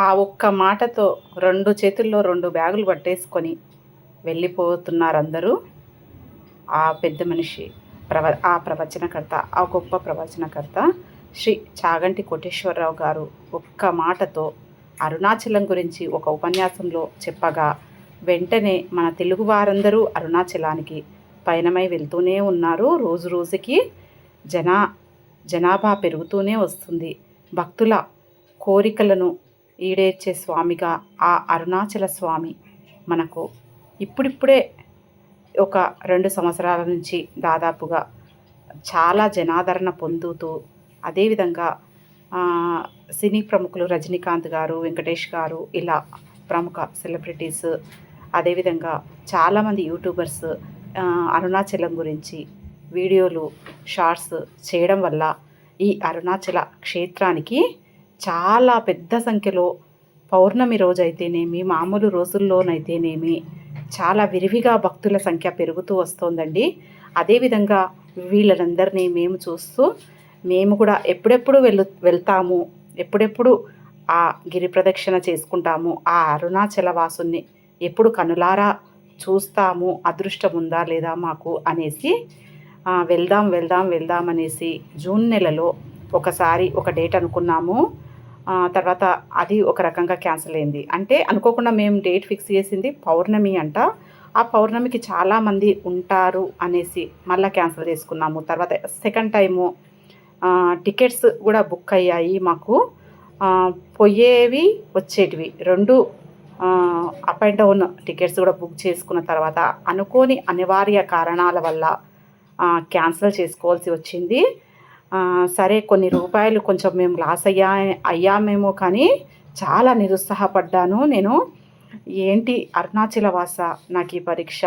ఆ ఒక్క మాటతో 2 చేతుల్లో 2 బ్యాగులు పట్టేసుకొని వెళ్ళిపోతున్నారందరూ. ఆ పెద్ద మనిషి ఆ ప్రవచనకర్త, ఆ గొప్ప ప్రవచనకర్త శ్రీ చాగంటి కోటేశ్వరరావు గారు ఒక్క మాటతో అరుణాచలం గురించి ఒక ఉపన్యాసంలో చెప్పగా వెంటనే మన తెలుగు వారందరూ అరుణాచలానికి పయనమై వెళ్తూనే ఉన్నారు. రోజు రోజుకి జనాభా పెరుగుతూనే వస్తుంది. భక్తుల కోరికలను ఈడేర్చే స్వామిగా ఆ అరుణాచల స్వామి మనకు ఇప్పుడిప్పుడే ఒక 2 సంవత్సరాల నుంచి దాదాపుగా చాలా జనాదరణ పొందుతూ, అదేవిధంగా సినీ ప్రముఖులు రజనీకాంత్ గారు, వెంకటేష్ గారు, ఇలా ప్రముఖ సెలబ్రిటీస్, అదేవిధంగా చాలామంది యూట్యూబర్స్ అరుణాచలం గురించి వీడియోలు, షార్ట్స్ చేయడం వల్ల ఈ అరుణాచల క్షేత్రానికి చాలా పెద్ద సంఖ్యలో పౌర్ణమి రోజైతేనేమి, మామూలు రోజుల్లోనైతేనేమి చాలా విరివిగా భక్తుల సంఖ్య పెరుగుతూ వస్తోందండి. అదేవిధంగా వీళ్ళందరినీ మేము చూస్తూ మేము కూడా ఎప్పుడెప్పుడు వెళ్తాము, ఎప్పుడెప్పుడు ఆ గిరి ప్రదక్షిణ చేసుకుంటాము, ఆ అరుణాచల వాసుని ఎప్పుడు కనులారా చూస్తాము, అదృష్టం ఉందా లేదా మాకు అనేసి వెళ్దాం అనేసి జూన్ నెలలో ఒకసారి ఒక డేట్ అనుకున్నాము. తర్వాత అది ఒక రకంగా క్యాన్సిల్ అయింది. అంటే అనుకోకుండా మేము డేట్ ఫిక్స్ చేసింది పౌర్ణమి అంట. ఆ పౌర్ణమికి చాలామంది ఉంటారు అనేసి మళ్ళీ క్యాన్సిల్ చేసుకున్నాము. తర్వాత సెకండ్ టైము టికెట్స్ కూడా బుక్ అయ్యాయి మాకు. పోయేవి వచ్చేటివి 2 అప్ అండ్ డౌన్ టికెట్స్ కూడా బుక్ చేసుకున్న తర్వాత అనుకోని అనివార్య కారణాల వల్ల క్యాన్సిల్ చేసుకోవాల్సి వచ్చింది. సరే కొన్ని రూపాయలు కొంచెం మేము లాస్ అయ్యామేమో కానీ చాలా నిరుత్సాహపడ్డాను నేను. ఏంటి అరుణాచల వాస, నాకు ఈ పరీక్ష,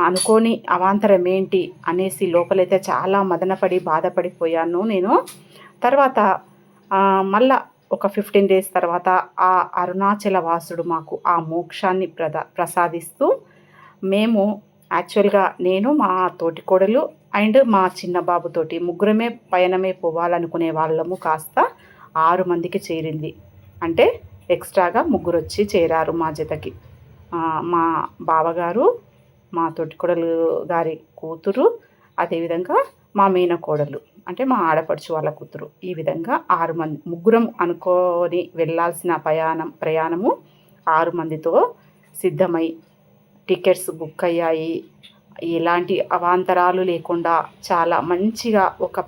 అనుకోని అవాంతరం ఏంటి అనేసి లోపలైతే చాలా మదనపడి బాధపడిపోయాను నేను. తర్వాత మళ్ళా ఒక 15 డేస్ తర్వాత ఆ అరుణాచల వాసుడు మాకు ఆ మోక్షాన్ని ప్రసాదిస్తూ మేము యాక్చువల్గా నేను, మా తోటికోడలు అండ్ మా చిన్న బాబుతోటి ముగ్గురమే పయనమే పోవాలనుకునే వాళ్ళము కాస్త 6 మందికి చేరింది. అంటే ఎక్స్ట్రాగా 3 వచ్చి చేరారు మా జతకి. మా బావగారు, మా తోటికోడలు గారి కూతురు, అదేవిధంగా మా మేనకోడలు అంటే మా ఆడపడుచు వాళ్ళ కూతురు. ఈ విధంగా 6 మంది, ముగ్గురం అనుకొని వెళ్ళాల్సిన ప్రయాణము 6 మందితో సిద్ధమై టికెట్స్ బుక్ అయ్యాయి. ఎలాంటి అవాంతరాలు లేకుండా చాలా మంచిగా, ఒక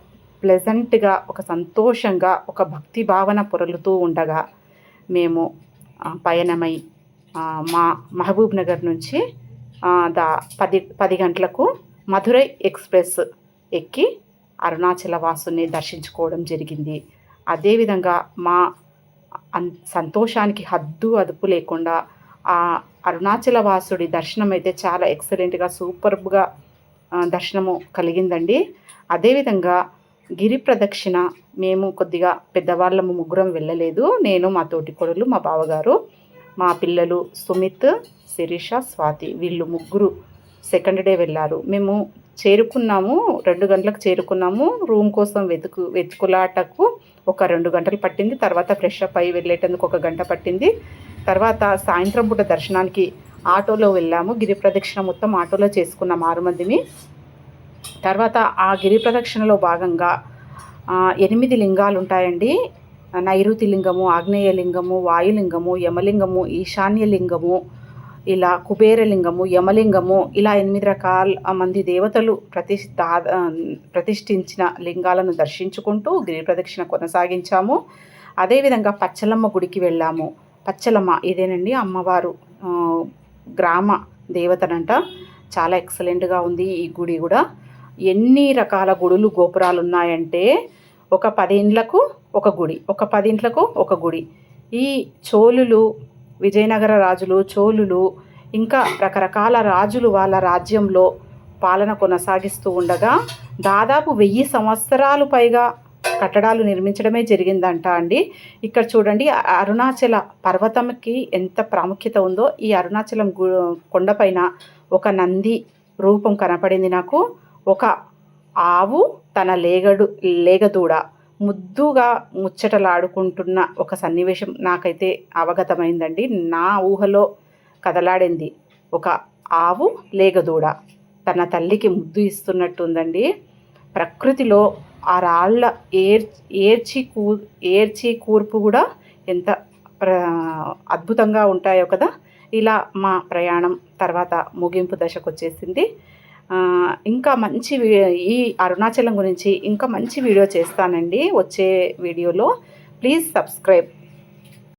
ప్లెజెంట్గా, ఒక సంతోషంగా, ఒక భక్తి భావన పొరలుతూ ఉండగా మేము పయనమై మా మహబూబ్ నగర్ నుంచి 10 గంటలకు మధురై ఎక్స్ప్రెస్ ఎక్కి అరుణాచల వాసుని దర్శించుకోవడం జరిగింది. అదేవిధంగా మా సంతోషానికి హద్దు అదుపు లేకుండా ఆ అరుణాచల వాసుడి దర్శనం అయితే చాలా ఎక్సలెంట్గా, సూపర్బ్గా దర్శనము కలిగిందండి. అదేవిధంగా గిరి ప్రదక్షిణ మేము కొద్దిగా పెద్దవాళ్ళము ముగ్గురం వెళ్ళలేదు. నేను, మా తోటికోడలు, మా బావగారు, మా పిల్లలు సుమిత్, శిరీష, స్వాతి, వీళ్ళు ముగ్గురు సెకండ్ డే వెళ్ళారు. మేము చేరుకున్నాము, 2 గంటలకు చేరుకున్నాము. రూమ్ కోసం వెతుకులాటకు ఒక 2 గంటలు పట్టింది. తర్వాత ఫ్రెష్ అప్ అయి వెళ్ళేటందుకు 1 గంట పట్టింది. తర్వాత సాయంత్రం పూట దర్శనానికి ఆటోలో వెళ్ళాము. గిరి ప్రదక్షిణ మొత్తం ఆటోలో చేసుకున్నాం 6 మందిని. తర్వాత ఆ గిరి ప్రదక్షిణలో భాగంగా 8 లింగాలు ఉంటాయండి. నైరుతి లింగము, ఆగ్నేయ లింగము, వాయులింగము, యమలింగము, ఈశాన్య లింగము, ఇలా కుబేరలింగము, యమలింగము, ఇలా 8 రకాల మంది దేవతలు ప్రతిష్ఠించిన లింగాలను దర్శించుకుంటూ గిరి ప్రదక్షిణ కొనసాగించాము. అదేవిధంగా పచ్చలమ్మ గుడికి వెళ్ళాము. పచ్చలమ్మ ఇదేనండి అమ్మవారు, గ్రామ దేవతనంట. చాలా ఎక్సలెంట్గా ఉంది ఈ గుడి కూడా. ఎన్ని రకాల గుడులు, గోపురాలు ఉన్నాయంటే ఒక 10 ఇండ్లకు ఒక గుడి, ఒక 10 ఇండ్లకు ఒక గుడి. ఈ చోళులు, విజయనగర రాజులు, చోళులు, ఇంకా రకరకాల రాజులు వాళ్ళ రాజ్యంలో పాలన కొనసాగిస్తూ ఉండగా దాదాపు 1000 సంవత్సరాలు పైగా కట్టడాలు నిర్మించడమే జరిగిందంట అండి. ఇక్కడ చూడండి అరుణాచల పర్వతంకి ఎంత ప్రాముఖ్యత ఉందో. ఈ అరుణాచలం కొండపైన ఒక నంది రూపం కనపడింది నాకు. ఒక ఆవు, తన లేగదూడ ముద్దుగా ముచ్చటలాడుకుంటున్న ఒక సన్నివేశం నాకైతే అవగతమైందండి. నా ఊహలో కదలాడింది ఒక ఆవు లేగదూడ తన తల్లికి ముద్దు ఇస్తున్నట్టుందండి. ప్రకృతిలో ఆ రాళ్ళ ఏర్చి కూర్పు కూడా ఎంత అద్భుతంగా ఉంటాయో కదా. ఇలా మా ప్రయాణం తర్వాత ముగింపు దశకు వచ్చేసింది. ఇంకా మంచి ఈ అరుణాచలం గురించి ఇంకా మంచి వీడియో చేస్తానండి వచ్చే వీడియోలో. Please subscribe.